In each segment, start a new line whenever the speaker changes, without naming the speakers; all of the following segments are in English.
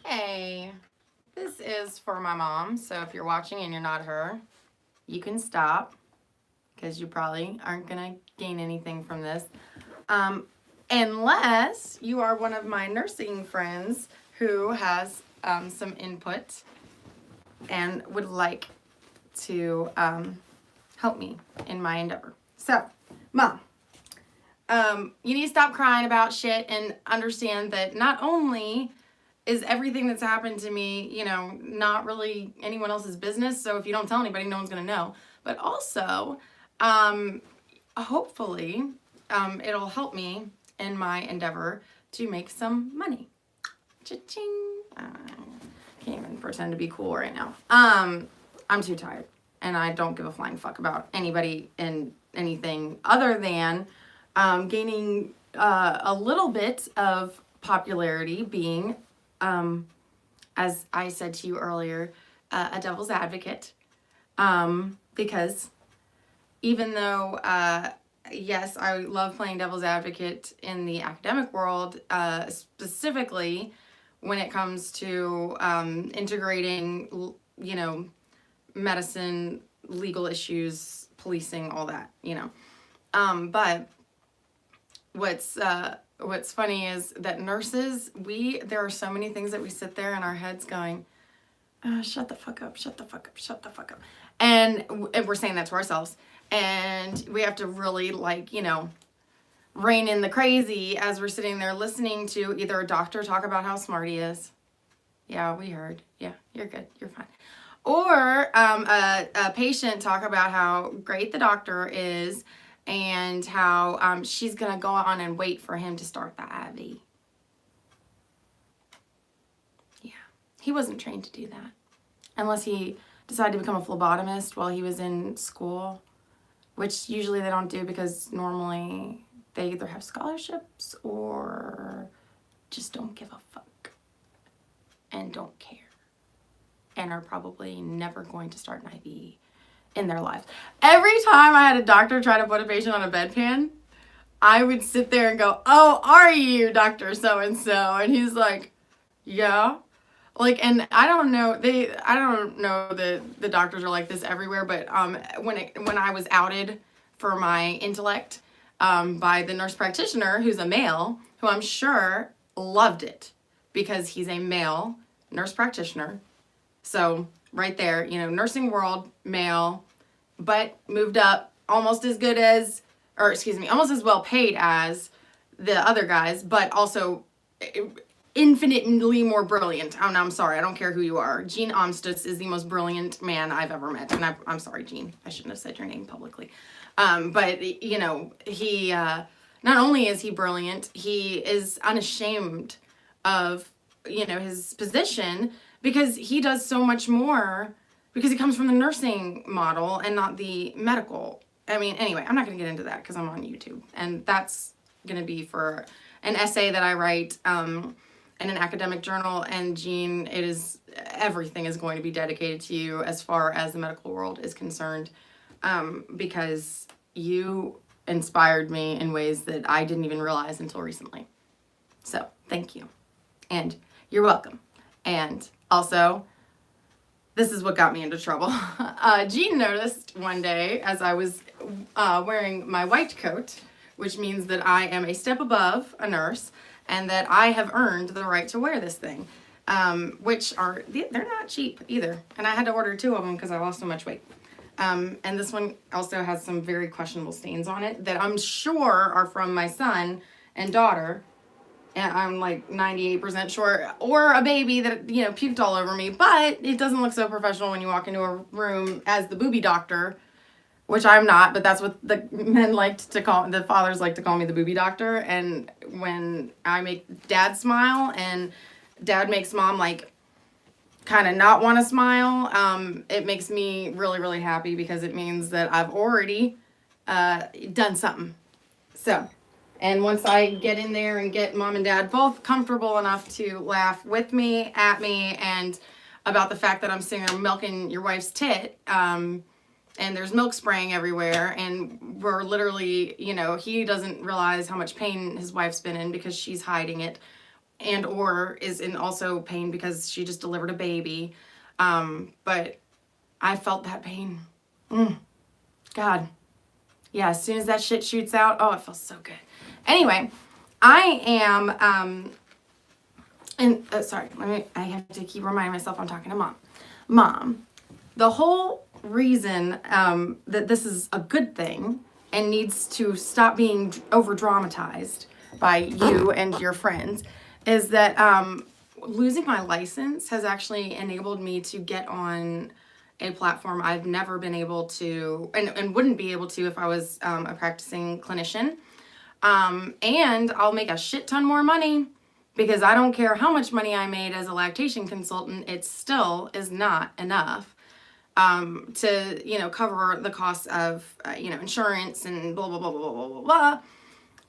Hey, this is for my mom. So if you're watching and you're not her, you can stop because you probably aren't going to gain anything from this. Unless you are one of my nursing friends who has some input and would like to help me in my endeavor. So, Mom, you need to stop crying about shit and understand that not only is everything that's happened to me, not really anyone else's business. So if you don't tell anybody, no one's going to know. But also, hopefully, it'll help me in my endeavor to make some money. Cha-ching. Can't even pretend to be cool right now. I'm too tired. And I don't give a flying fuck about anybody and anything other than gaining a little bit of popularity, being as I said to you earlier, a devil's advocate. Because even though, yes, I love playing devil's advocate in the academic world, specifically when it comes to integrating, medicine, legal issues, policing, all that, But what's funny is that nurses, there are so many things that we sit there in our heads going, shut the fuck up, shut the fuck up, shut the fuck up. And we're saying that to ourselves. And we have to really rein in the crazy as we're sitting there listening to either a doctor talk about how smart he is. Yeah, we heard. Yeah, you're good. You're fine. Or a patient talk about how great the doctor is and how she's going to go on and wait for him to start the IV. Yeah, he wasn't trained to do that. Unless he decided to become a phlebotomist while he was in school, which usually they don't do because normally they either have scholarships or just don't give a fuck and don't care and are probably never going to start an IV in their life. Every time I had a doctor try to put a patient on a bedpan, I would sit there and go, "Oh, are you Dr. So-and-so?" And he's like, "Yeah." And I don't know that the doctors are like this everywhere, but when I was outed for my intellect by the nurse practitioner, who's a male, who I'm sure loved it because he's a male nurse practitioner. So right there, nursing world, male, but moved up almost as well paid as the other guys, but also infinitely more brilliant. Oh, no, I'm sorry. I don't care who you are. Gene Amstutz is the most brilliant man I've ever met. And I'm sorry, Gene. I shouldn't have said your name publicly. But, he, not only is he brilliant, he is unashamed of, his position because he does so much more because he comes from the nursing model and not the medical. I mean, anyway, I'm not going to get into that because I'm on YouTube. And that's going to be for an essay that I write in an academic journal. And Jean, everything is going to be dedicated to you as far as the medical world is concerned, because you inspired me in ways that I didn't even realize until recently. So thank you. And you're welcome. And also, this is what got me into trouble. Jean noticed one day as I was wearing my white coat, which means that I am a step above a nurse and that I have earned the right to wear this thing, they're not cheap either. And I had to order 2 of them because I lost so much weight. And this one also has some very questionable stains on it that I'm sure are from my son and daughter. And I'm like 98% sure, or a baby that, puked all over me. But it doesn't look so professional when you walk into a room as the booby doctor, which I'm not, but that's what the fathers like to call me, the booby doctor. And when I make dad smile and dad makes mom kind of not want to smile, it makes me really, really happy because it means that I've already done something. So, and once I get in there and get mom and dad both comfortable enough to laugh with me, at me, and about the fact that I'm sitting there milking your wife's tit, and there's milk spraying everywhere, and we're literally, he doesn't realize how much pain his wife's been in because she's hiding it. and or is in also pain because she just delivered a baby. But I felt that pain. God. Yeah, as soon as that shit shoots out, oh, it feels so good. Anyway, I am, sorry, I have to keep reminding myself I'm talking to Mom. Mom, the whole reason that this is a good thing and needs to stop being over dramatized by you and your friends is that losing my license has actually enabled me to get on a platform I've never been able to and wouldn't be able to if I was a practicing clinician. And I'll make a shit ton more money because I don't care how much money I made as a lactation consultant, it still is not enough to, cover the costs of, insurance and blah, blah, blah, blah, blah, blah, blah.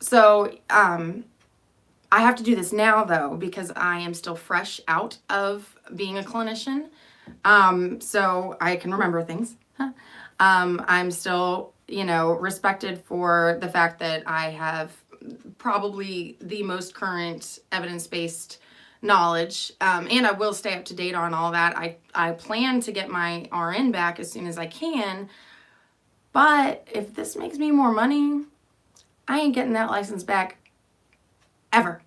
So, I have to do this now though, because I am still fresh out of being a clinician. So I can remember things. I'm still, respected for the fact that I have probably the most current evidence-based knowledge. And I will stay up to date on all that. I plan to get my RN back as soon as I can. But if this makes me more money, I ain't getting that license back ever.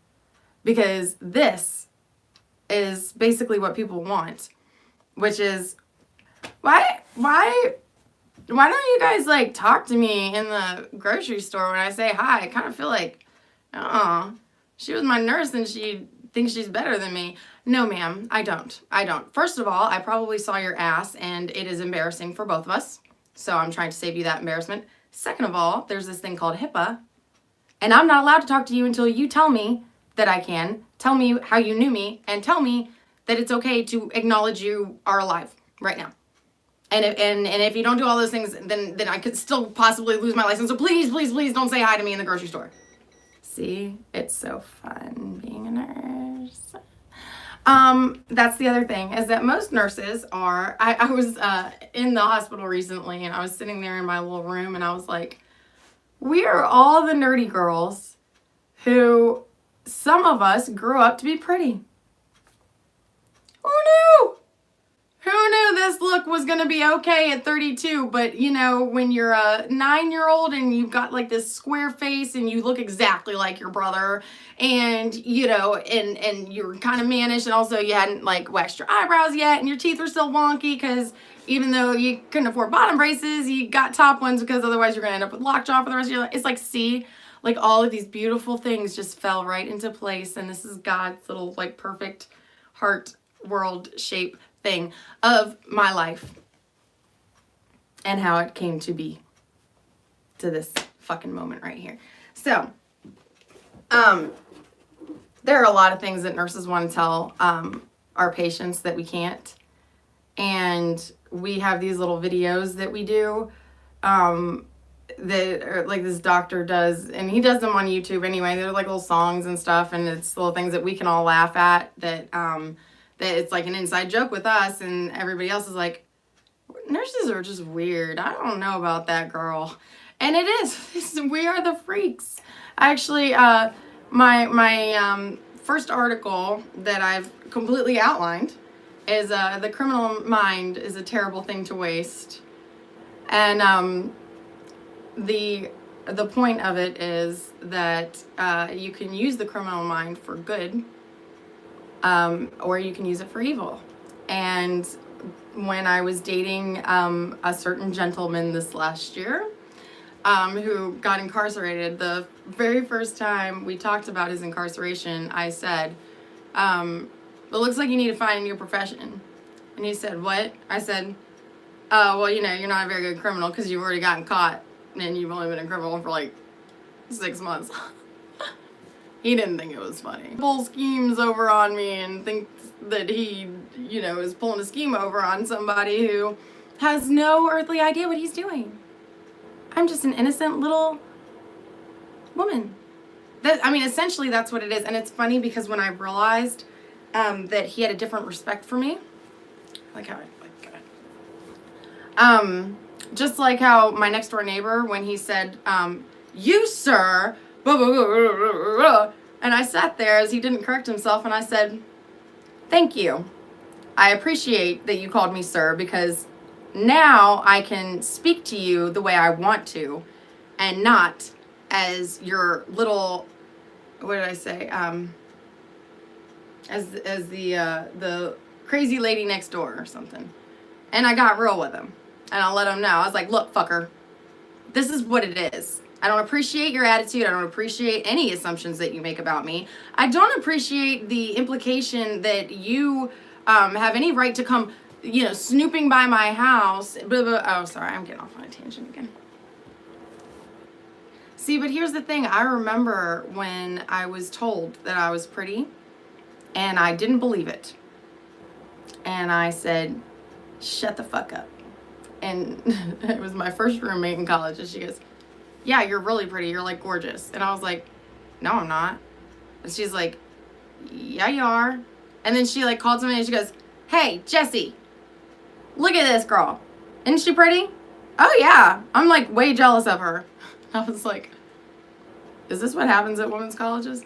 Because this is basically what people want, which is why don't you guys like talk to me in the grocery store when I say hi? I kind of feel like, she was my nurse and she thinks she's better than me. No, ma'am, I don't. First of all, I probably saw your ass and it is embarrassing for both of us. So I'm trying to save you that embarrassment. Second of all, there's this thing called HIPAA and I'm not allowed to talk to you until you tell me that I can, tell me how you knew me, and tell me that it's okay to acknowledge you are alive right now. And if you don't do all those things, then I could still possibly lose my license. So please, please, please don't say hi to me in the grocery store. See, it's so fun being a nurse. That's the other thing, is that most nurses are, I was in the hospital recently and I was sitting there in my little room and I was like, we are all the nerdy girls who some of us grew up to be pretty. Who knew? Who knew this look was going to be okay at 32? But, when you're a 9-year-old and you've got like this square face and you look exactly like your brother and, and you're kind of mannish and also you hadn't like waxed your eyebrows yet and your teeth were still wonky because even though you couldn't afford bottom braces, you got top ones because otherwise you're going to end up with lockjaw for the rest of your life. It's like, see, like all of these beautiful things just fell right into place. And this is God's little like perfect heart world shape thing of my life and how it came to be to this fucking moment right here. So, there are a lot of things that nurses want to tell our patients that we can't. And we have these little videos that we do that are, like this doctor does, and he does them on YouTube anyway. They're like little songs and stuff, and it's little things that we can all laugh at that that it's like an inside joke with us, and everybody else is like, nurses are just weird. I don't know about that girl. And it is. We are the freaks. Actually, my first article that I've completely outlined is the criminal mind is a terrible thing to waste. And the point of it is that you can use the criminal mind for good, or you can use it for evil. And when I was dating a certain gentleman this last year who got incarcerated, the very first time we talked about his incarceration, I said, it looks like you need to find a new profession. And he said, what? I said, well, you're not a very good criminal because you've already gotten caught and you've only been a criminal for like 6 months. He didn't think it was funny. Pull schemes over on me and thinks that he, is pulling a scheme over on somebody who has no earthly idea what he's doing. I'm just an innocent little woman. Essentially that's what it is. And it's funny because when I realized that he had a different respect for me, just like how my next door neighbor, when he said, you sir, blah, blah, blah, blah, blah, blah, And I sat there as he didn't correct himself, and I said, thank you. I appreciate that you called me sir, because now I can speak to you the way I want to, and not as your little, what did I say? As the crazy lady next door or something. And I got real with him. And I let him know. I was like, look, fucker, this is what it is. I don't appreciate your attitude. I don't appreciate any assumptions that you make about me. I don't appreciate the implication that you have any right to come, snooping by my house. Blah, blah. Oh, sorry, I'm getting off on a tangent again. See, but here's the thing. I remember when I was told that I was pretty, and I didn't believe it. And I said, shut the fuck up. And it was my first roommate in college, and she goes, yeah, you're really pretty. You're, like, gorgeous. And I was like, no, I'm not. And she's like, yeah, you are. And then she, like, called somebody, and she goes, hey, Jessie, look at this girl. Isn't she pretty? Oh, yeah. I'm, like, way jealous of her. I was like, is this what happens at women's colleges?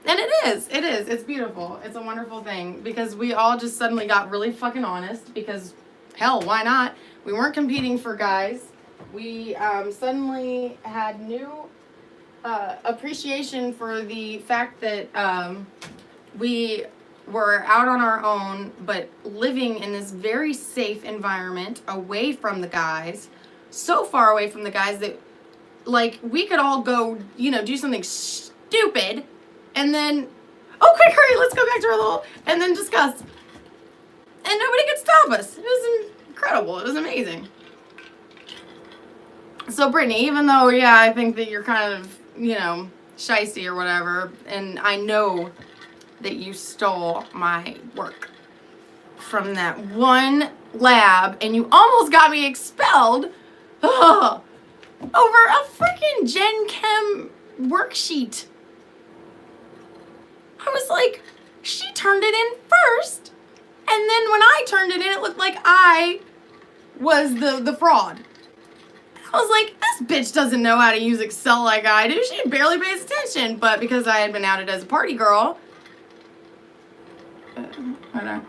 And it is. It is. It's beautiful. It's a wonderful thing, because we all just suddenly got really fucking honest, because, hell, why not? We weren't competing for guys. We suddenly had new appreciation for the fact that we were out on our own, but living in this very safe environment, away from the guys, so far away from the guys that, like, we could all go, do something stupid, and then, oh, quick, hurry, let's go back to our little, and then discuss. And nobody could stop us. It was incredible. It was amazing. So, Brittany, even though, yeah, I think that you're kind of, shysty or whatever, and I know that you stole my work from that one lab, and you almost got me expelled over a freaking Gen Chem worksheet. I was like, she turned it in first, and then when I turned it in, it looked like I was the fraud. I was like, this bitch doesn't know how to use Excel like I do. She barely pays attention. But because I had been outed as a party girl, I know.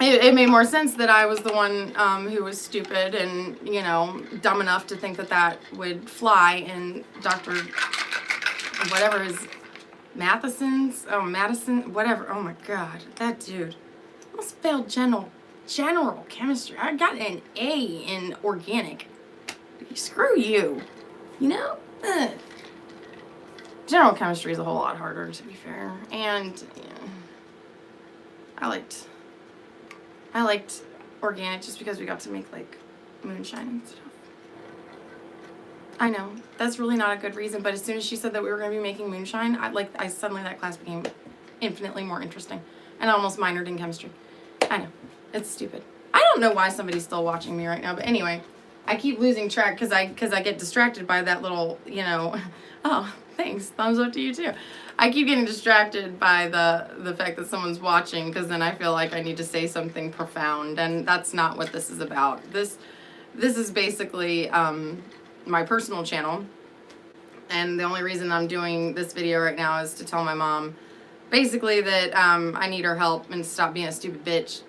It made more sense that I was the one who was stupid and, dumb enough to think that would fly. And Dr. whatever his Madison, whatever. Oh my God, that dude almost failed general chemistry. I got an A in organic. Screw you. General chemistry is a whole lot harder, to be fair. And I liked organic just because we got to make, like, moonshine and stuff. I know that's really not a good reason, but as soon as she said that we were going to be making moonshine, I suddenly, that class became infinitely more interesting, and I almost minored in chemistry. I know. It's stupid. I don't know why somebody's still watching me right now, but anyway, I keep losing track because I get distracted by that little, oh, thanks, thumbs up to you too. I keep getting distracted by the fact that someone's watching, because then I feel like I need to say something profound, and that's not what this is about. This is basically my personal channel, and the only reason I'm doing this video right now is to tell my mom basically that I need her help and stop being a stupid bitch.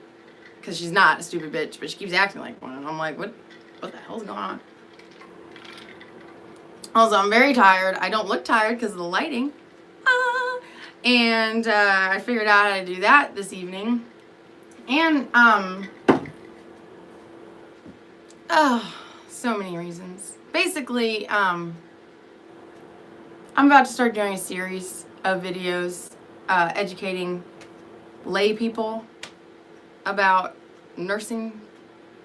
Because she's not a stupid bitch, but she keeps acting like one. And I'm like, what the hell's going on? Also, I'm very tired. I don't look tired because of the lighting. And I figured out how to do that this evening. And, so many reasons. Basically, I'm about to start doing a series of videos educating lay people about nursing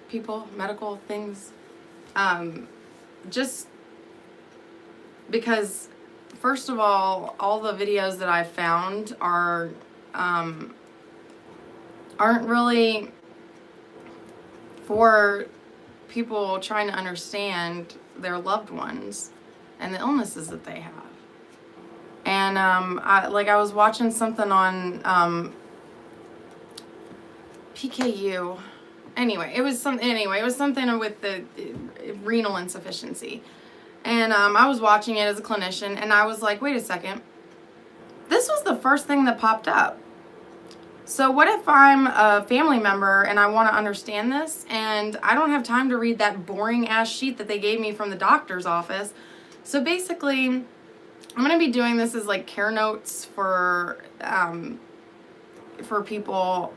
people, medical things, just because, first of all the videos that I've found aren't really for people trying to understand their loved ones and the illnesses that they have. And I was watching something on PKU. It was something with the renal insufficiency. And I was watching it as a clinician, and I was like, wait a second. this was the first thing that popped up. So what if I'm a family member and I want to understand this and I don't have time to read that boring ass sheet that they gave me from the doctor's office? So basically, I'm going to be doing this as like care notes for people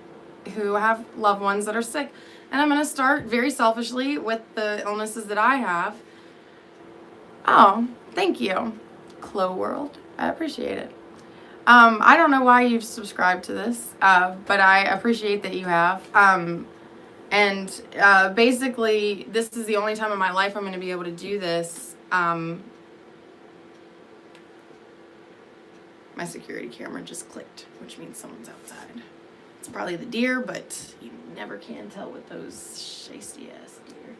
who have loved ones that are sick. And I'm going to start very selfishly with the illnesses that I have. Oh, thank you, Clo World. I appreciate it. I don't know why you've subscribed to this, but I appreciate that you have. Basically, this is the only time in my life I'm going to be able to do this. My security camera just clicked, which means someone's outside. It's probably the deer, but you never can tell with those shysty ass deer.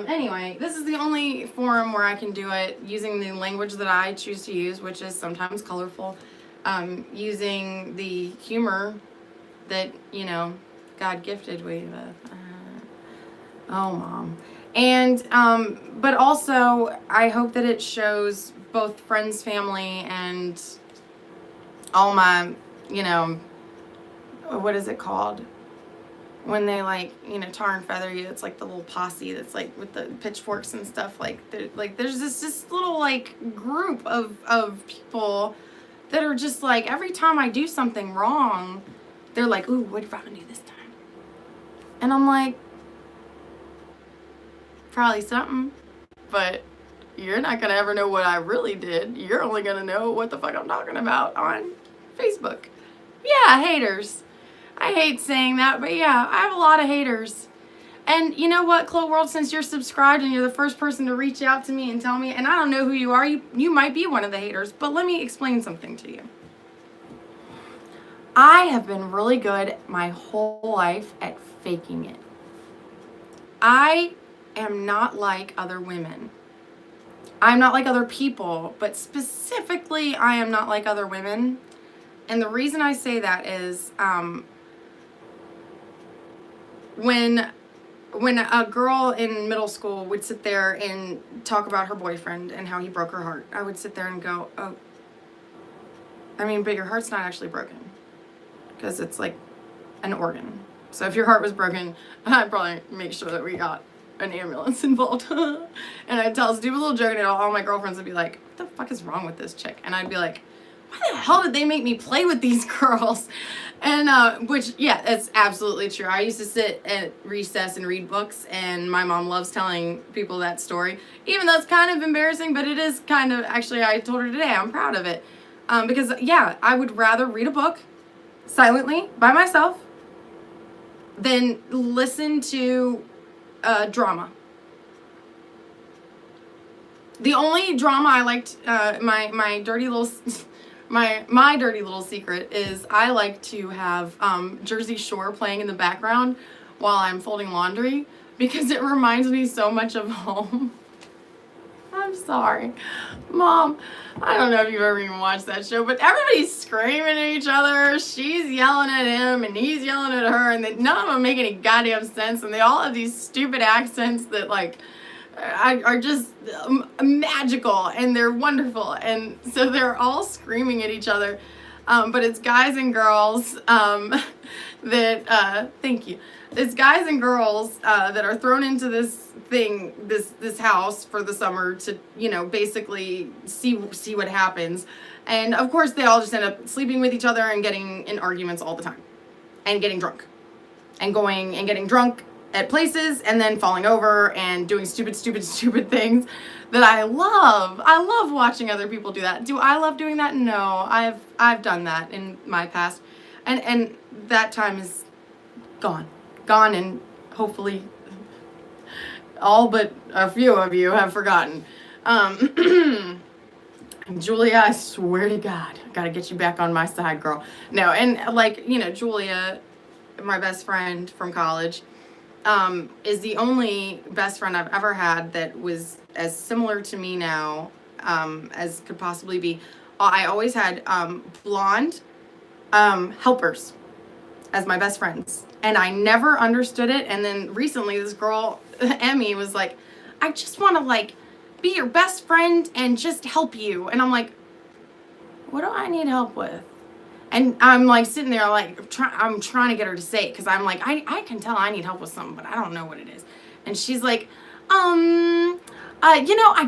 Anyway, this is the only forum where I can do it using the language that I choose to use, which is sometimes colorful. Using the humor that, you know, God gifted me with. Oh, Mom. And, but also, I hope that it shows both friends, family, and all my, you know, what is it called? When they, like, you know, tar and feather you, it's like the little posse that's, like, with the pitchforks and stuff. Like, there's this little, like, group of people that are just like, every time I do something wrong, they're like, ooh, what did Robin do this time? And I'm like, probably something, but you're not going to ever know what I really did. You're only going to know what the fuck I'm talking about on Facebook. Yeah, haters. I hate saying that, but yeah, I have a lot of haters. And you know what, Clo World, since you're subscribed and you're the first person to reach out to me and tell me, and I don't know who you are, you might be one of the haters, but let me explain something to you. I have been really good my whole life at faking it. I am not like other women. I'm not like other people, but specifically, I am not like other women. And the reason I say that is, when a girl in middle school would sit there and talk about her boyfriend and how he broke her heart, I would sit there and go, oh, I mean, but your heart's not actually broken, because it's like an organ. So if your heart was broken, I'd probably make sure that we got an ambulance involved. And I'd tell a stupid little joke, and all my girlfriends would be like, what the fuck is wrong with this chick? And I'd be like, why the hell did they make me play with these girls? And, which, yeah, that's absolutely true. I used to sit at recess and read books, and my mom loves telling people that story, even though it's kind of embarrassing, but it is kind of, actually, I told her today, I'm proud of it. Because, yeah, I would rather read a book silently by myself than listen to drama. The only drama I liked, my dirty little... My dirty little secret is I like to have Jersey Shore playing in the background while I'm folding laundry, because it reminds me so much of home. I'm sorry. Mom, I don't know if you've ever even watched that show, but everybody's screaming at each other. She's yelling at him and he's yelling at her, and none of them make any goddamn sense, and they all have these stupid accents that, like, are just magical, and they're wonderful, and so they're all screaming at each other, but it's guys and girls that thank you, it's guys and girls that are thrown into this thing, this house for the summer to, you know, basically see what happens, and of course they all just end up sleeping with each other and getting in arguments all the time, and getting drunk, and going and getting drunk at places, and then falling over and doing stupid things that I love. I love watching other people do that. Do I love doing that? No, I've done that in my past, and that time is gone, and hopefully all but a few of you have forgotten. Julia, I swear to God, I gotta get you back on my side, girl. No, and like, you know, Julia, my best friend from college, is the only best friend I've ever had that was as similar to me now as could possibly be. I always had blonde helpers as my best friends, and I never understood it. And then recently this girl, Emmy, was like, I just want to, like, be your best friend and just help you. And I'm like, what do I need help with? And I'm like sitting there like I'm trying to get her to say it because I'm like, I can tell I need help with something, but I don't know what it is. And she's like, I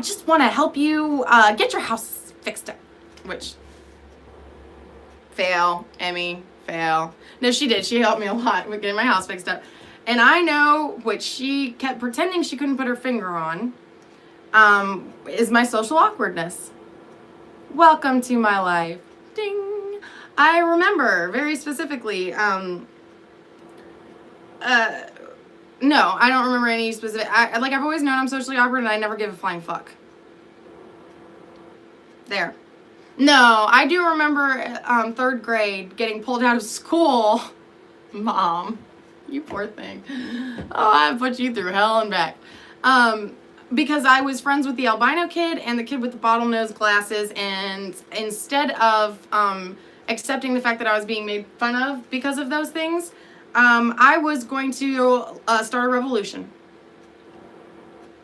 just want to help you get your house fixed up. Which, fail, Emmy, fail. No, she did. She helped me a lot with getting my house fixed up. And I know what she kept pretending she couldn't put her finger on is my social awkwardness. Welcome to my life. Ding. I remember very specifically, no, I don't remember any specific, I've always known I'm socially awkward and I never give a flying fuck. There. No, I do remember, third grade getting pulled out of school. Mom, you poor thing. Oh, I put you through hell and back. Because I was friends with the albino kid and the kid with the bottlenose glasses, and instead of, accepting the fact that I was being made fun of because of those things, I was going to start a revolution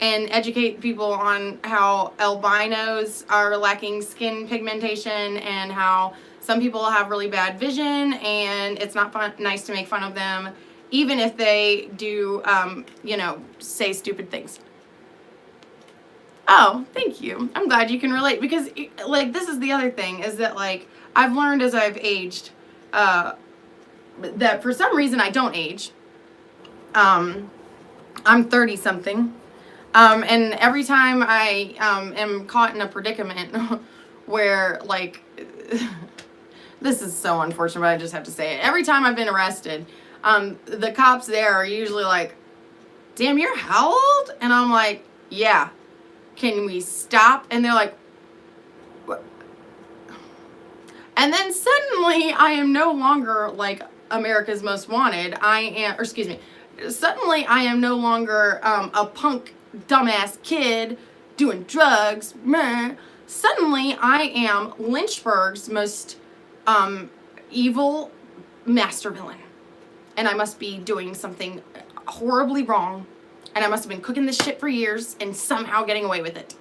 and educate people on how albinos are lacking skin pigmentation and how some people have really bad vision and it's not nice to make fun of them even if they do, say stupid things. Oh, thank you. I'm glad you can relate because, this is the other thing is that, I've learned as I've aged that for some reason I don't age. I'm 30-something. And every time I am caught in a predicament where, this is so unfortunate, but I just have to say it. Every time I've been arrested, the cops there are usually like, damn, you're how old? And I'm like, yeah. Can we stop? And they're like, what? And then suddenly I am no longer America's Most Wanted. Suddenly I am no longer a punk dumbass kid doing drugs. Meh. Suddenly I am Lynchburg's most evil master villain. And I must be doing something horribly wrong. And I must have been cooking this shit for years and somehow getting away with it.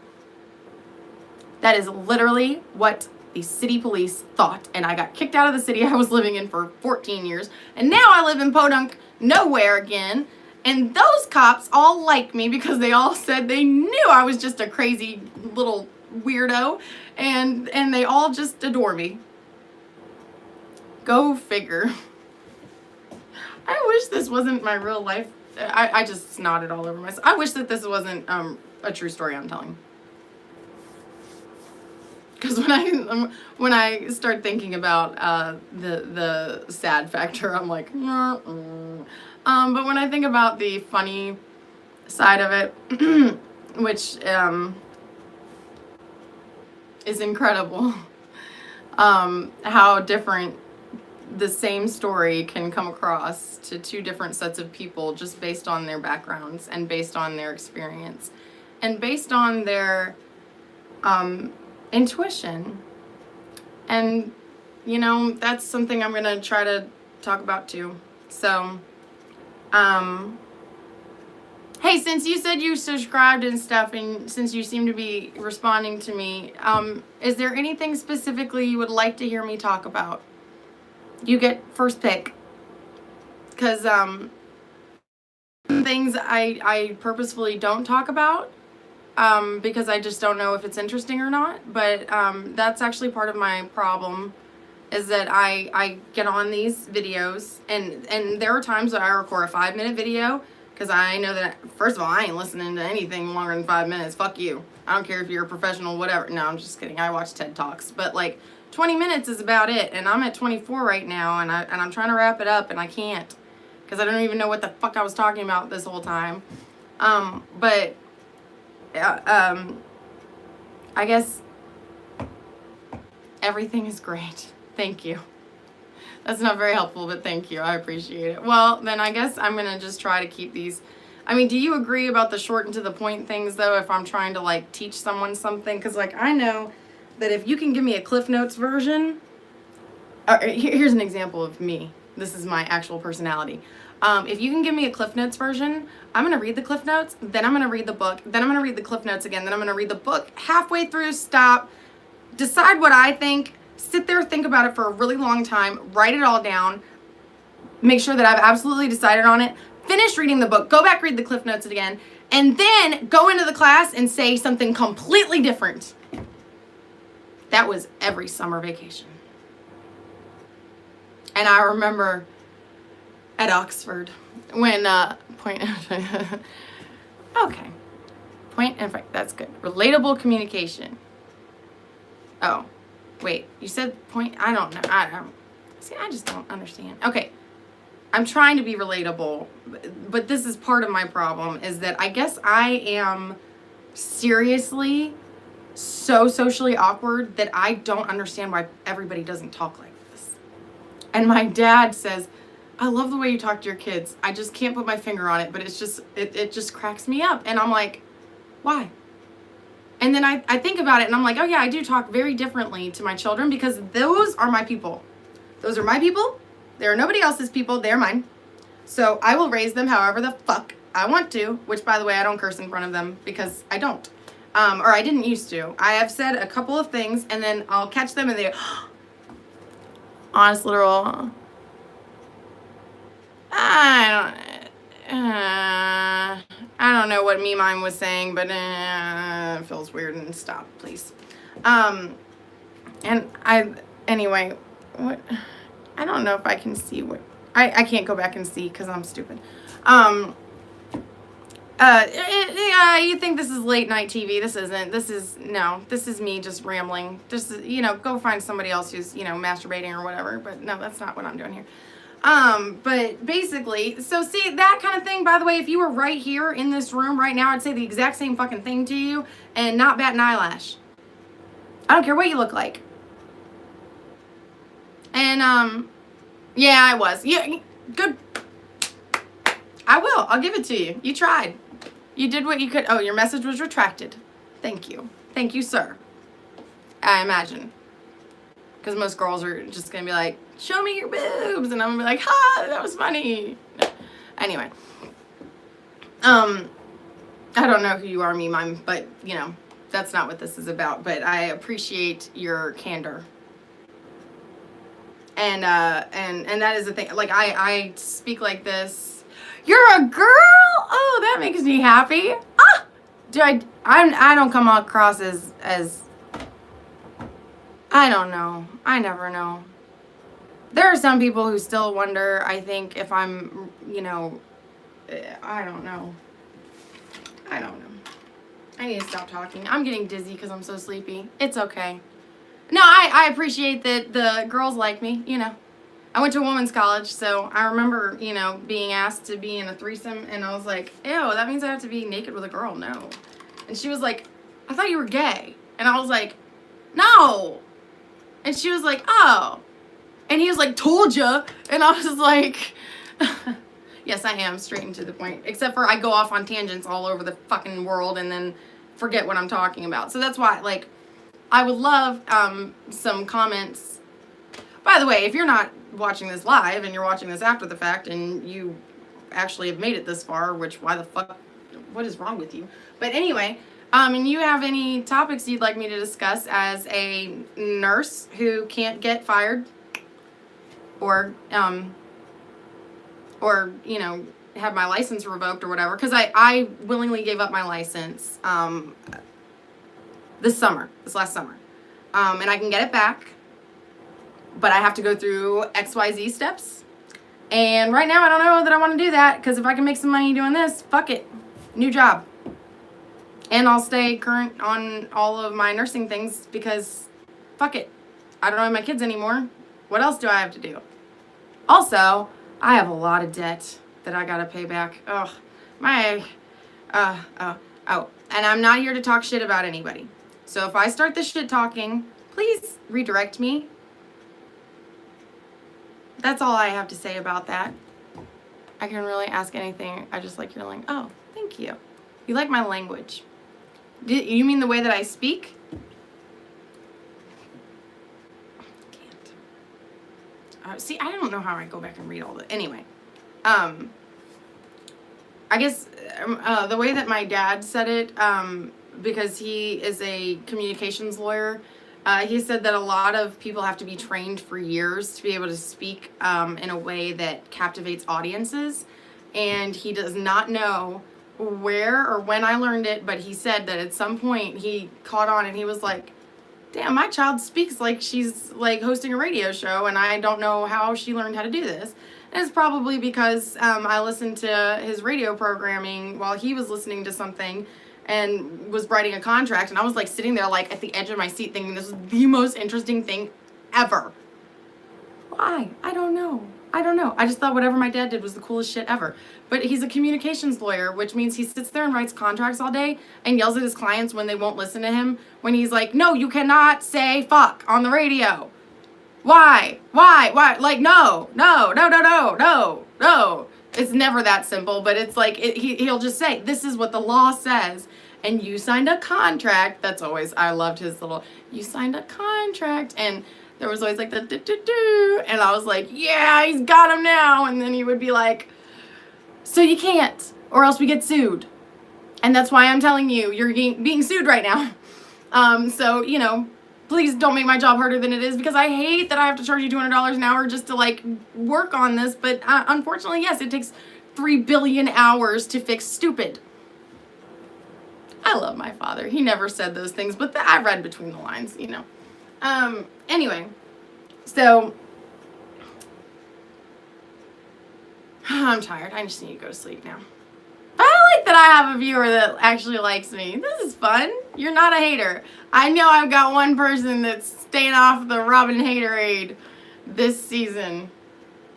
That is literally what the city police thought. And I got kicked out of the city I was living in for 14 years. And now I live in Podunk, nowhere again. And those cops all like me because they all said they knew I was just a crazy little weirdo. And they all just adore me. Go figure. I wish this wasn't my real life. I just snotted all over myself. I wish that this wasn't a true story I'm telling. Because when I start thinking about the sad factor, I'm like, but when I think about the funny side of it, which is incredible, how different the same story can come across to two different sets of people just based on their backgrounds and based on their experience and based on their intuition. And, that's something I'm going to try to talk about too. So, hey, since you said you subscribed and stuff and since you seem to be responding to me, is there anything specifically you would like to hear me talk about? You get first pick. Because things I purposefully don't talk about because I just don't know if it's interesting or not. But that's actually part of my problem is that I get on these videos and there are times that I record a 5-minute video because I know that, first of all, I ain't listening to anything longer than 5 minutes. Fuck you. I don't care if you're a professional, whatever. No, I'm just kidding. I watch TED Talks. But 20 minutes is about it, and I'm at 24 right now, and I'm trying to wrap it up, and I can't, because I don't even know what the fuck I was talking about this whole time. I guess everything is great. Thank you. That's not very helpful, but thank you. I appreciate it. Well, then I guess I'm gonna just try to keep these. I mean, do you agree about the short and to the point things, though, if I'm trying to, teach someone something? Because, I know that if you can give me a Cliff Notes version, here's an example of me. This is my actual personality. If you can give me a Cliff Notes version, I'm going to read the Cliff Notes, then I'm going to read the book, then I'm going to read the Cliff Notes again, then I'm going to read the book halfway through, stop, decide what I think, sit there, think about it for a really long time, write it all down, make sure that I've absolutely decided on it, finish reading the book, go back, read the Cliff Notes again, and then go into the class and say something completely different. That was every summer vacation. And I remember at Oxford when, okay. Point and fact, that's good. Relatable communication. Oh, wait, you said point, I don't know. See, I just don't understand. Okay, I'm trying to be relatable, but this is part of my problem, is that I guess I am seriously so socially awkward that I don't understand why everybody doesn't talk like this. And my dad says, I love the way you talk to your kids. I just can't put my finger on it, but it's just, it just cracks me up. And I'm like, why? And then I think about it and I'm like, oh yeah, I do talk very differently to my children because those are my people. Those are my people. They are nobody else's people. They're mine. So I will raise them however the fuck I want to, which by the way, I don't curse in front of them because I don't. Or I didn't used to. I have said a couple of things and then I'll catch them and they go, honest literal. I don't know what me mine was saying, but it feels weird and stop, please. Anyway, what, I don't know if I can see what, I can't go back and see because I'm stupid. You think this is late night TV. This isn't. This is me just rambling. Just, go find somebody else who's, masturbating or whatever, but no, that's not what I'm doing here. But basically, so see, that kind of thing, by the way, if you were right here in this room right now, I'd say the exact same fucking thing to you and not bat an eyelash. I don't care what you look like. And, yeah, I was. Yeah, good. I will. I'll give it to you. You tried. You did what you could. Oh, your message was retracted. Thank you. Thank you, sir. I imagine. Because most girls are just going to be like, show me your boobs. And I'm going to be like, ha, that was funny. No. Anyway. I don't know who you are, me, mime, but, that's not what this is about. But I appreciate your candor. And that is the thing. Like, I speak like this. You're a girl? Oh, that makes me happy. Ah! I don't come across as I don't know. I never know. There are some people who still wonder, I think, if I'm, I don't know. I don't know. I need to stop talking. I'm getting dizzy because I'm so sleepy. It's okay. No, I appreciate that the girls like me, I went to a women's college, so I remember, being asked to be in a threesome, and I was like, ew, that means I have to be naked with a girl. No. And she was like, I thought you were gay. And I was like, no. And she was like, oh. And he was like, told ya. And I was like, yes, I am, straight and to the point. Except for I go off on tangents all over the fucking world and then forget what I'm talking about. So that's why, I would love some comments. By the way, if you're not watching this live and you're watching this after the fact and you actually have made it this far, which why the fuck, what is wrong with you? But anyway, and you have any topics you'd like me to discuss as a nurse who can't get fired or have my license revoked or whatever, because I willingly gave up my license this last summer. And I can get it back, but I have to go through XYZ steps. And right now I don't know that I want to do that, because if I can make some money doing this, fuck it. New job. And I'll stay current on all of my nursing things because fuck it. I don't have my kids anymore. What else do I have to do? Also, I have a lot of debt that I gotta pay back. Ugh. And I'm not here to talk shit about anybody. So if I start this shit talking, please redirect me. That's all I have to say about that. I can really ask anything. I just like your language. Oh, thank you. You like my language. You mean the way that I speak? Can't. See, I don't know how I go back and read all that. Anyway. I guess the way that my dad said it, because he is a communications lawyer, He said that a lot of people have to be trained for years to be able to speak in a way that captivates audiences. And he does not know where or when I learned it, but he said that at some point he caught on and he was like, damn, my child speaks like she's like hosting a radio show, and I don't know how she learned how to do this. And it's probably because I listened to his radio programming while he was listening to something and was writing a contract, and I was like sitting there like at the edge of my seat thinking this is the most interesting thing ever. Why? I don't know. I just thought whatever my dad did was the coolest shit ever. But he's a communications lawyer, which means he sits there and writes contracts all day and yells at his clients when they won't listen to him. When he's like, no, you cannot say fuck on the radio. Why? Like, no. It's never that simple, but it's like, he'll just say, this is what the law says. And you signed a contract. That's always, I loved his little, you signed a contract. And there was always like the do. And I was like, yeah, he's got him now. And then he would be like, so you can't, or else we get sued. And that's why I'm telling you, you're being sued right now. So, you know, please don't make my job harder than it is, because I hate that I have to charge you $200 an hour just to like work on this. But unfortunately, yes, it takes 3 billion hours to fix stupid. I love my father. He never said those things, but I read between the lines, you know. Anyway, so I'm tired. I just need to go to sleep now. I like that I have a viewer that actually likes me. This is fun. You're not a hater. I know I've got one person that's staying off the Robin Haterade this season.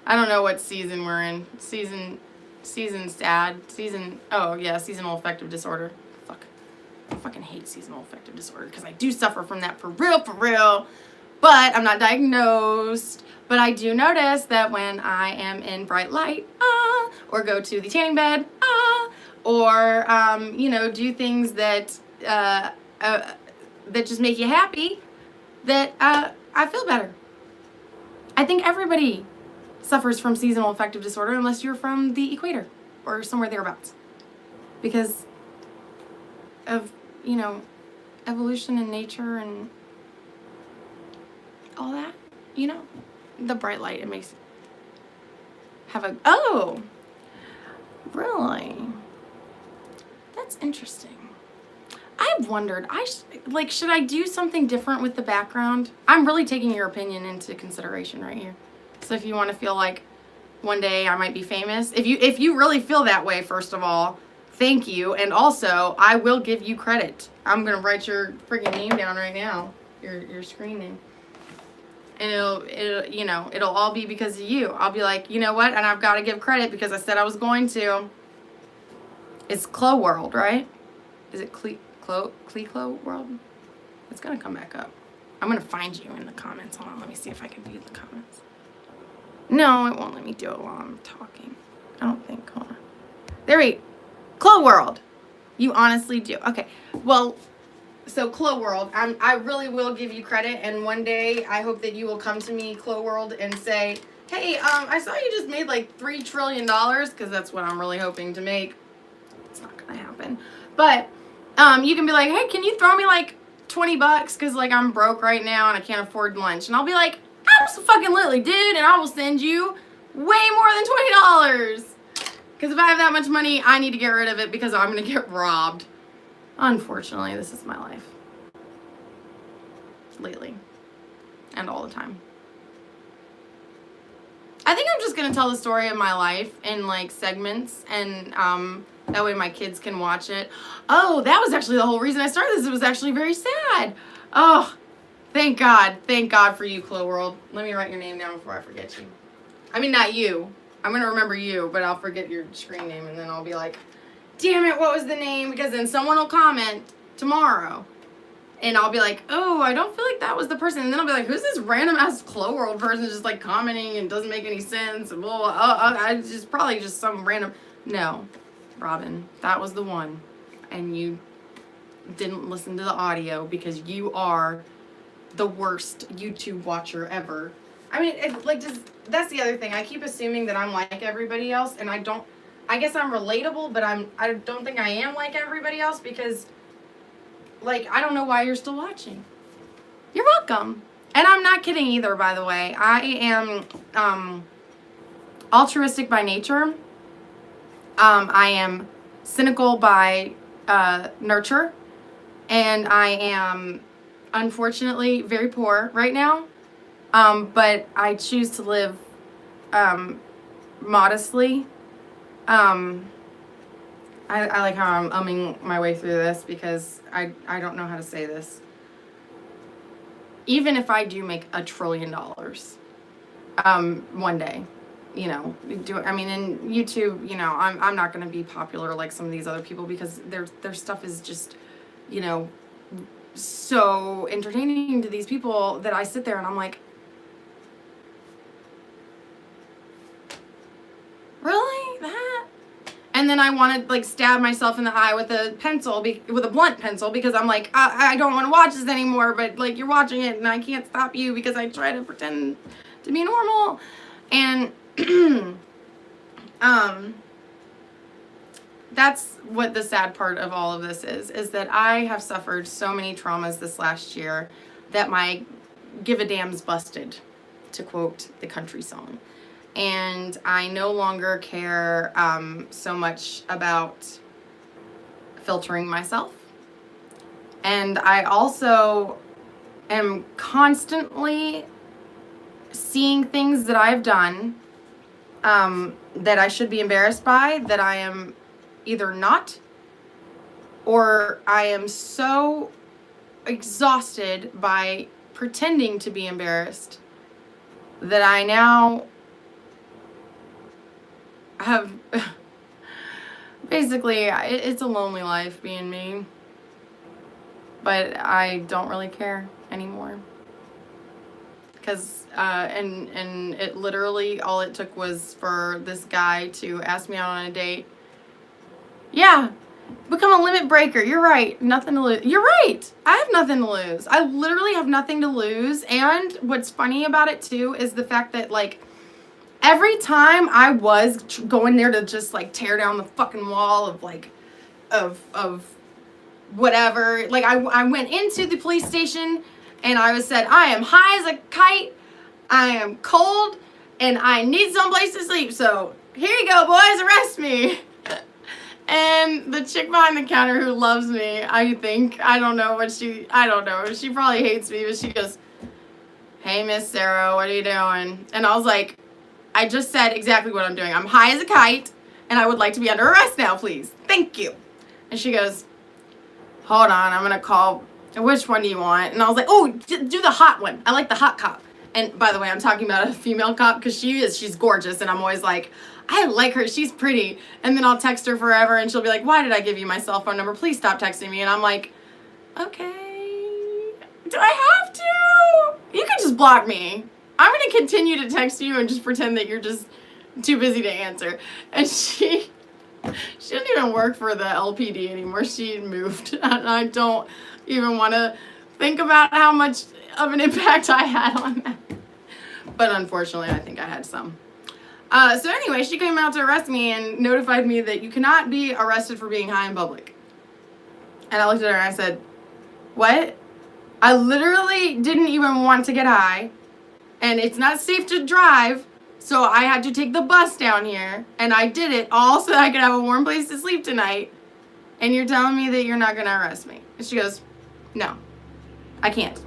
I don't know what season we're in. Seasonal affective disorder. Fuck. I fucking hate seasonal affective disorder because I do suffer from that for real. But I'm not diagnosed. But I do notice that when I am in bright light, or go to the tanning bed, or, do things that just make you happy, that I feel better. I think everybody suffers from seasonal affective disorder unless you're from the equator or somewhere thereabouts. Because of, evolution and nature and all that, the bright light, it makes oh, really? That's interesting. I've wondered, should I do something different with the background? I'm really taking your opinion into consideration right here. So if you want to feel like one day I might be famous, if you really feel that way, first of all, thank you. And also, I will give you credit. I'm going to write your freaking name down right now, your screen name. And it'll all be because of you. I'll be like, you know what? And I've got to give credit because I said I was going to. It's Clo World, right? Is it Clo World? It's going to come back up. I'm going to find you in the comments. Hold on, let me see if I can view the comments. No, it won't let me do it while I'm talking. I don't think. Hold on. There we go. Clo World. You honestly do. Okay. Well, so Clo World, I really will give you credit, and one day I hope that you will come to me, Clo World, and say, hey, I saw you just made like $3 trillion, because that's what I'm really hoping to make. It's not gonna happen. But you can be like, hey, can you throw me like $20 because like I'm broke right now and I can't afford lunch? And I'll be like, absolutely, dude, and I will send you way more than $20. Because if I have that much money, I need to get rid of it because I'm gonna get robbed. Unfortunately, this is my life. Lately. And all the time. I think I'm just going to tell the story of my life in, like, segments. And that way my kids can watch it. Oh, that was actually the whole reason I started this. It was actually very sad. Oh, thank God. Thank God for you, Clo World. Let me write your name down before I forget you. I mean, not you. I'm going to remember you, but I'll forget your screen name. And then I'll be like, damn it, what was the name? Because then someone will comment tomorrow. And I'll be like, oh, I don't feel like that was the person. And then I'll be like, who's this random ass Clo World person just like commenting and doesn't make any sense? And blah, blah, blah. Just probably just some random. No, Robin, that was the one. And you didn't listen to the audio because you are the worst YouTube watcher ever. I mean, that's the other thing. I keep assuming that I'm like everybody else, and I guess I'm relatable, but I don't think I am like everybody else because, like, I don't know why you're still watching. You're welcome. And I'm not kidding either, by the way. I am altruistic by nature. I am cynical by nurture. And I am, unfortunately, very poor right now. But I choose to live modestly. I like how I'm umming my way through this because I don't know how to say this. Even if I do make $1 trillion one day, you know, in YouTube, you know, I'm not going to be popular like some of these other people because their stuff is just, you know, so entertaining to these people that I sit there and I'm like, really? That? And then I want to like stab myself in the eye with a pencil, with a blunt pencil, because I'm like, I don't want to watch this anymore, but like you're watching it and I can't stop you because I try to pretend to be normal. And that's what the sad part of all of this is that I have suffered so many traumas this last year that my give a damn's busted, to quote the country song. And I no longer care so much about filtering myself. And I also am constantly seeing things that I've done that I should be embarrassed by, that I am either not, or I am so exhausted by pretending to be embarrassed that I now have basically, it's a lonely life being me, but I don't really care anymore because and it literally, all it took was for this guy to ask me out on a date. Yeah, become a limit breaker. You're right. Nothing to lose. You're right. I have nothing to lose. I literally have nothing to lose. And what's funny about it too is the fact that like every time I was going there to just like tear down the fucking wall of like of whatever, like I went into the police station and I was said, I am high as a kite, I am cold, and I need someplace to sleep. So here you go, boys, arrest me. And the chick behind the counter who loves me, I think, I don't know, she probably hates me, but she goes, hey, Miss Sarah, what are you doing? And I was like, I just said exactly what I'm doing. I'm high as a kite, and I would like to be under arrest now, please. Thank you. And she goes, hold on, I'm going to call. Which one do you want? And I was like, oh, do the hot one. I like the hot cop. And by the way, I'm talking about a female cop because she's gorgeous, and I'm always like, I like her, she's pretty. And then I'll text her forever, and she'll be like, why did I give you my cell phone number? Please stop texting me. And I'm like, okay, do I have to? You can just block me. I'm going to continue to text you and just pretend that you're just too busy to answer. And she doesn't even work for the LPD anymore. She moved. And I don't even want to think about how much of an impact I had on that. But unfortunately, I think I had some. So anyway, she came out to arrest me and notified me that you cannot be arrested for being high in public. And I looked at her and I said, what? I literally didn't even want to get high. And it's not safe to drive, so I had to take the bus down here, and I did it all so that I could have a warm place to sleep tonight, and you're telling me that you're not going to arrest me. And she goes, no, I can't.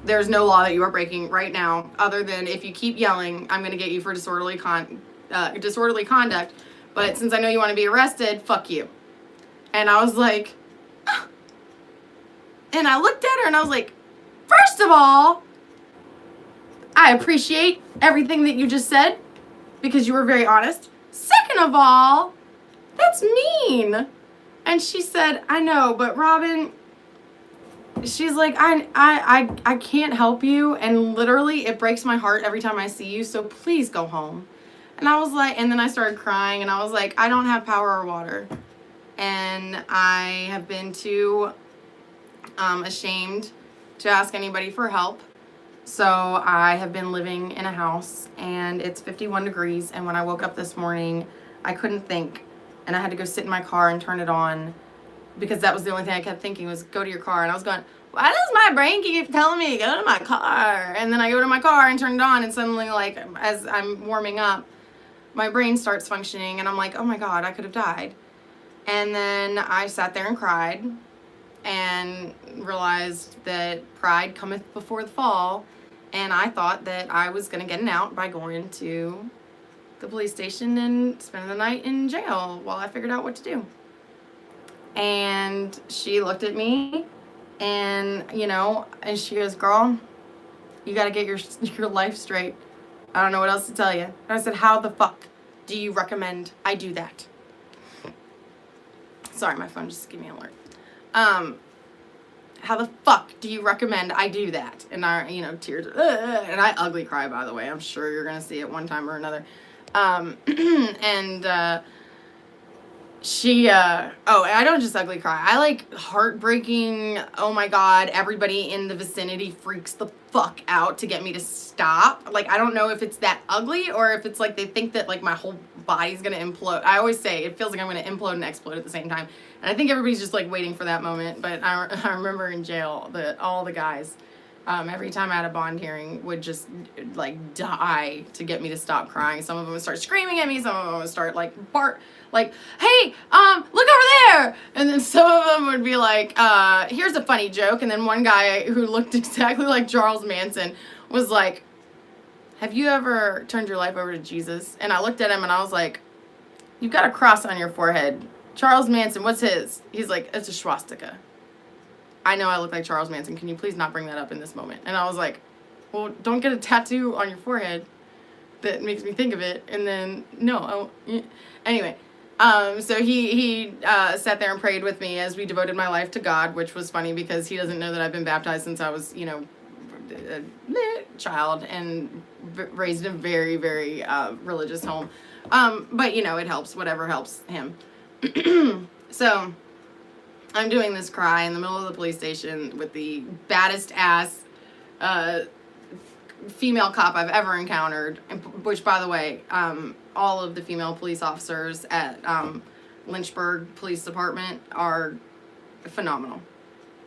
There's no law that you are breaking right now, other than if you keep yelling, I'm going to get you for disorderly conduct, but since I know you want to be arrested, fuck you. And I was like, oh. And I looked at her, and I was like, first of all, I appreciate everything that you just said because you were very honest. Second of all, that's mean. And she said, I know, but Robin, she's like, I can't help you. And literally it breaks my heart every time I see you. So please go home. And I was like, and then I started crying and I was like, I don't have power or water. And I have been too ashamed to ask anybody for help. So I have been living in a house and it's 51 degrees. And when I woke up this morning, I couldn't think. And I had to go sit in my car and turn it on because that was the only thing I kept thinking was go to your car. And I was going, why does my brain keep telling me to go to my car? And then I go to my car and turn it on, and suddenly, like, as I'm warming up, my brain starts functioning, and I'm like, oh my God, I could have died. And then I sat there and cried and realized that pride cometh before the fall, and I thought that I was going to get an out by going to the police station and spending the night in jail while I figured out what to do. And she looked at me, and, you know, and she goes, girl, you got to get your life straight. I don't know what else to tell you. And I said, how the fuck do you recommend I do that? Sorry, my phone just gave me an alert. How the fuck do you recommend I do that? And I, you know, tears, and I ugly cry, by the way. I'm sure you're going to see it one time or another. She, oh, I don't just ugly cry. I like heartbreaking, oh my God, everybody in the vicinity freaks the fuck out to get me to stop. Like, I don't know if it's that ugly or if it's like they think that like my whole body's gonna implode. I always say it feels like I'm gonna implode and explode at the same time. And I think everybody's just like waiting for that moment. But I remember in jail that all the guys, every time I had a bond hearing, would just like die to get me to stop crying. Some of them would start screaming at me. Some of them would start like like, hey, look over there. And then some of them would be like, here's a funny joke. And then one guy who looked exactly like Charles Manson was like, have you ever turned your life over to Jesus? And I looked at him and I was like, you've got a cross on your forehead. Charles Manson, what's his? He's like, it's a swastika. I know I look like Charles Manson. Can you please not bring that up in this moment? And I was like, well, don't get a tattoo on your forehead that makes me think of it. And then, no. Anyway, so he sat there and prayed with me as we devoted my life to God, which was funny because he doesn't know that I've been baptized since I was, you know, a child and raised in a very, very religious home. But, you know, it helps. Whatever helps him. So I'm doing this cry in the middle of the police station with the baddest ass female cop I've ever encountered, which, by the way, all of the female police officers at Lynchburg Police Department are phenomenal.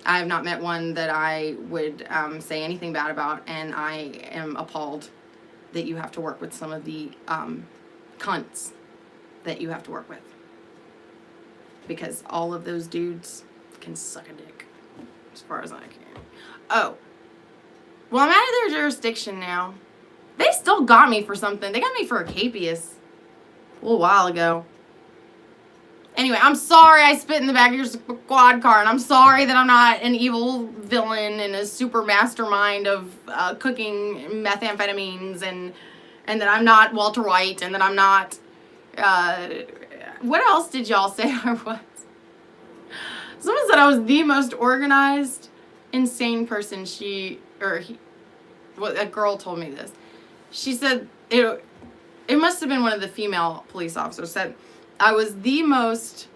I have not met one that I would say anything bad about, and I am appalled that you have to work with some of the cunts that you have to work with. Because all of those dudes can suck a dick, as far as I can. Oh. Well, I'm out of their jurisdiction now. They still got me for something. They got me for a capias a little while ago. Anyway, I'm sorry I spit in the back of your squad car, and I'm sorry that I'm not an evil villain and a super mastermind of cooking methamphetamines, and that I'm not Walter White, and that I'm not... what else did y'all say I was? Someone said I was the most organized, insane person. A girl told me this. She said it must have been one of the female police officers said I was the most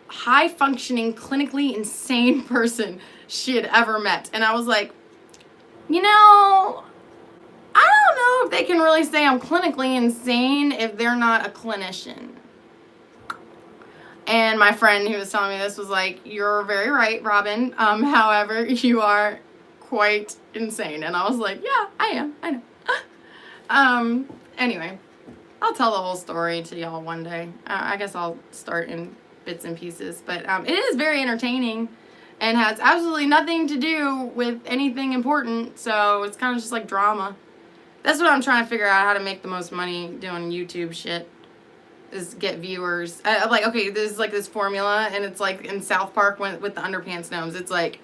high-functioning, clinically insane person she had ever met. And I was like, you know, I don't know if they can really say I'm clinically insane if they're not a clinician. And my friend who was telling me this was like, you're very right, Robin. However, you are quite insane. And I was like, yeah, I am. I know. Anyway, I'll tell the whole story to y'all one day. I guess I'll start in bits and pieces. But it is very entertaining and has absolutely nothing to do with anything important. So it's kind of just like drama. That's what I'm trying to figure out, how to make the most money doing YouTube shit. Is get viewers. Like, okay, there's like this formula, and it's like in South Park with the underpants gnomes. It's like,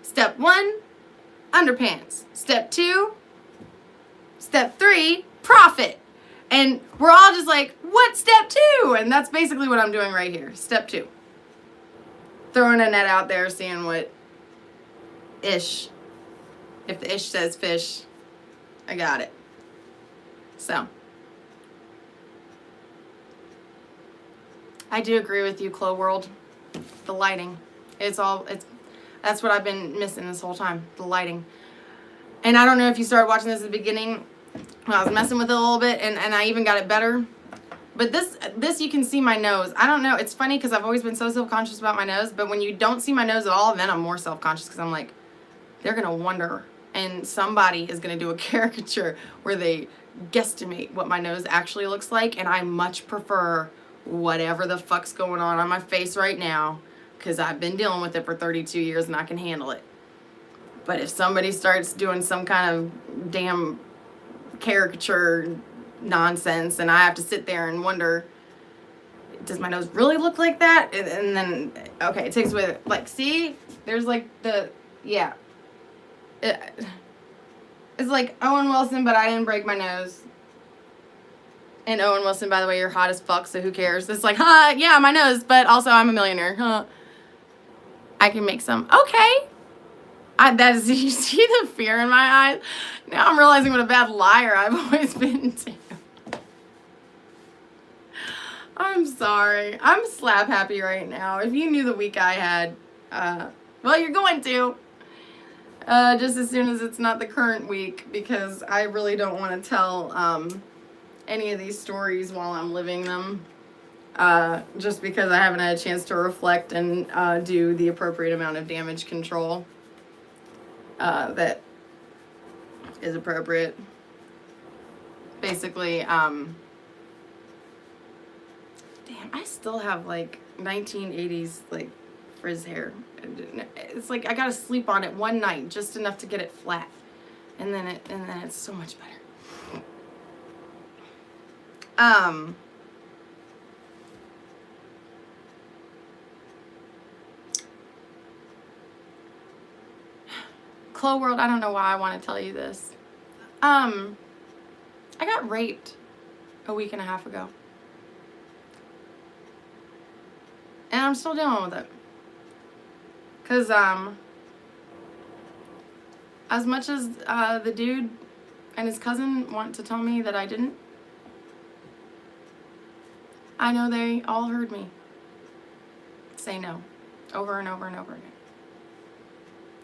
step 1, underpants. Step 2, step 3, profit. And we're all just like, what's step 2? And that's basically what I'm doing right here. Step 2. Throwing a net out there, seeing what ish. If the ish says fish, I got it. So. I do agree with you, Clo World. The lighting. That's what I've been missing this whole time. The lighting. And I don't know if you started watching this at the beginning when I was messing with it a little bit, and I even got it better. But this you can see my nose. I don't know. It's funny because I've always been so self-conscious about my nose. But when you don't see my nose at all, then I'm more self-conscious because I'm like, they're going to wonder. And somebody is going to do a caricature where they guesstimate what my nose actually looks like. And I much prefer whatever the fuck's going on my face right now because I've been dealing with it for 32 years and I can handle it. But if somebody starts doing some kind of damn caricature nonsense and I have to sit there and wonder, does my nose really look like that? And then, okay, it takes away, like, see? There's, like, yeah. It's like Owen Wilson, but I didn't break my nose. And Owen Wilson, by the way, you're hot as fuck, so who cares? It's like, yeah, my nose, but also I'm a millionaire. I can make some. Okay. You see the fear in my eyes? Now I'm realizing what a bad liar I've always been too. I'm sorry. I'm slap happy right now. If you knew the week I had, well, you're going to. Just as soon as it's not the current week, because I really don't want to tell any of these stories while I'm living them. Just because I haven't had a chance to reflect and do the appropriate amount of damage control that is appropriate. Basically, damn, I still have like 1980s like frizz hair. It's like I gotta sleep on it one night just enough to get it flat, and then it's so much better. Chloe World, I don't know why I want to tell you this. I got raped a week and a half ago. And I'm still dealing with it. Because, as much as the dude and his cousin want to tell me that I didn't, I know they all heard me say no over and over and over again.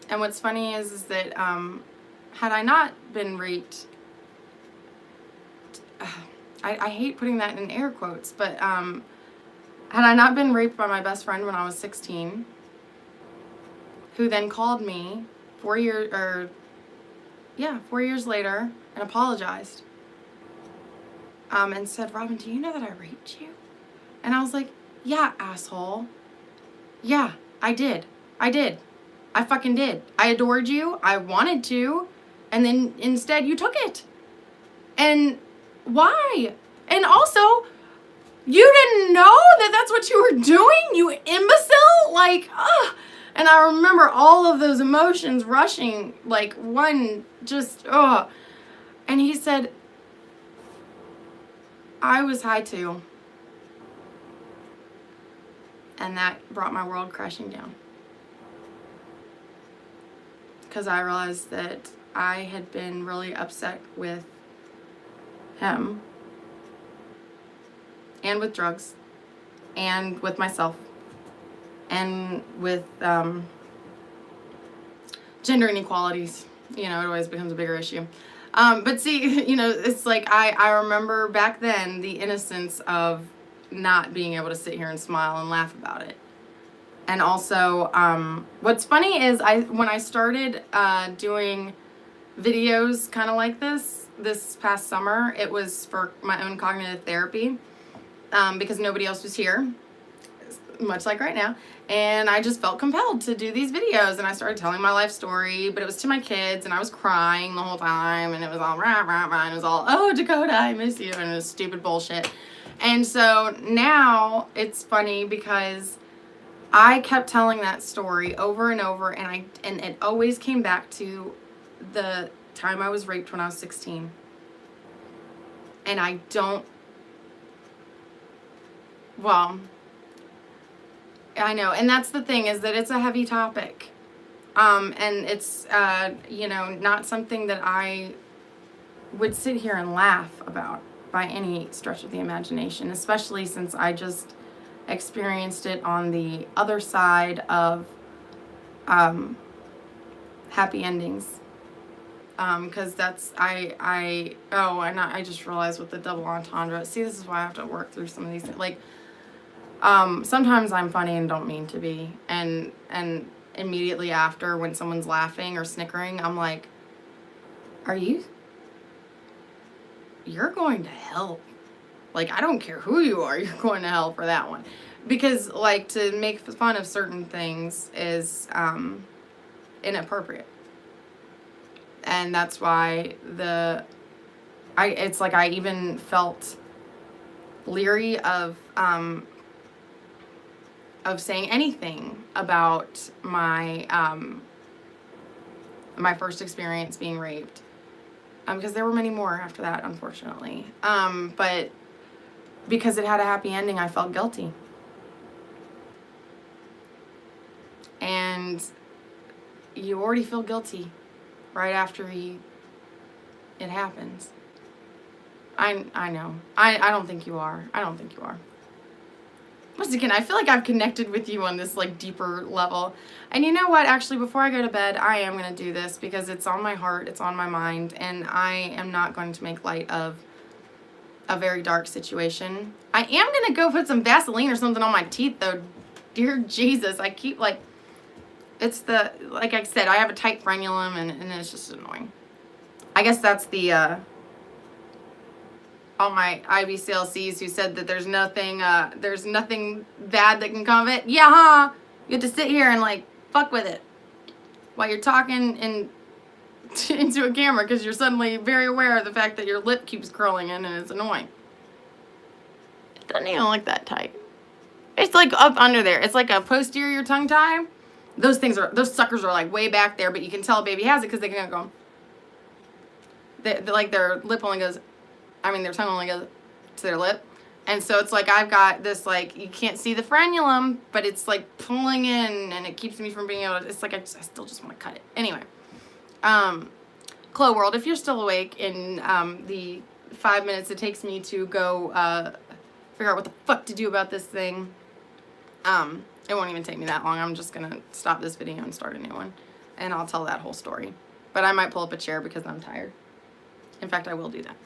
And what's funny is that had I not been raped, I hate putting that in air quotes, but had I not been raped by my best friend when I was 16, who then called me 4 years later and apologized, and said, Robin, do you know that I raped you? And I was like, yeah, asshole. Yeah, I did. I fucking did. I adored you. I wanted to. And then instead you took it. And why? And also, you didn't know that that's what you were doing? You imbecile? Like, ugh. And I remember all of those emotions rushing, like one just, ugh. And he said, I was high too. And that brought my world crashing down. Because I realized that I had been really upset with him and with drugs and with myself and with gender inequalities. You know, it always becomes a bigger issue. But see, you know, it's like I remember back then the innocence of not being able to sit here and smile and laugh about it. And also, what's funny is when I started doing videos kind of like this past summer, it was for my own cognitive therapy, because nobody else was here, much like right now. And I just felt compelled to do these videos, and I started telling my life story, but it was to my kids, and I was crying the whole time, and it was all rah, rah, rah, and it was all, oh, Dakota, I miss you, and it was stupid bullshit. And so now it's funny because I kept telling that story over and over, and it always came back to the time I was raped when I was 16. And I know, and that's the thing, is that it's a heavy topic. And it's, not something that I would sit here and laugh about by any stretch of the imagination, especially since I just experienced it on the other side of happy endings. because that's, and I just realized with the double entendre, see, this is why I have to work through some of these things. Like, sometimes I'm funny and don't mean to be, and immediately after, when someone's laughing or snickering, I'm like, you're going to hell. Like, I don't care who you are, you're going to hell for that one. Because, like, to make fun of certain things is inappropriate. And that's why it's like I even felt leery of saying anything about my my first experience being raped. Because there were many more after that, unfortunately. But because it had a happy ending, I felt guilty. And you already feel guilty right after it happens. I know. I don't think you are. I don't think you are. Once again, I feel like I've connected with you on this, like, deeper level. And you know what? Actually, before I go to bed, I am going to do this because it's on my heart, it's on my mind, and I am not going to make light of a very dark situation. I am going to go put some Vaseline or something on my teeth, though. Dear Jesus, I keep, like, like I said, I have a tight frenulum, and it's just annoying. I guess that's the, all my IBCLCs who said that there's nothing bad that can come of it. Yeah, huh? You have to sit here and, like, fuck with it while you're talking into a camera because you're suddenly very aware of the fact that your lip keeps curling in and it's annoying. It doesn't even look that tight. It's, like, up under there. It's like a posterior tongue tie. Those suckers are, like, way back there, but you can tell a baby has it because they can go. Like, their lip only goes... their tongue only goes to their lip. And so it's like I've got this, like, you can't see the frenulum, but it's, like, pulling in, and it keeps me from being able to, it's like I still just want to cut it. Anyway. Chloe World, if you're still awake in the 5 minutes it takes me to go figure out what the fuck to do about this thing, it won't even take me that long. I'm just going to stop this video and start a new one. And I'll tell that whole story. But I might pull up a chair because I'm tired. In fact, I will do that.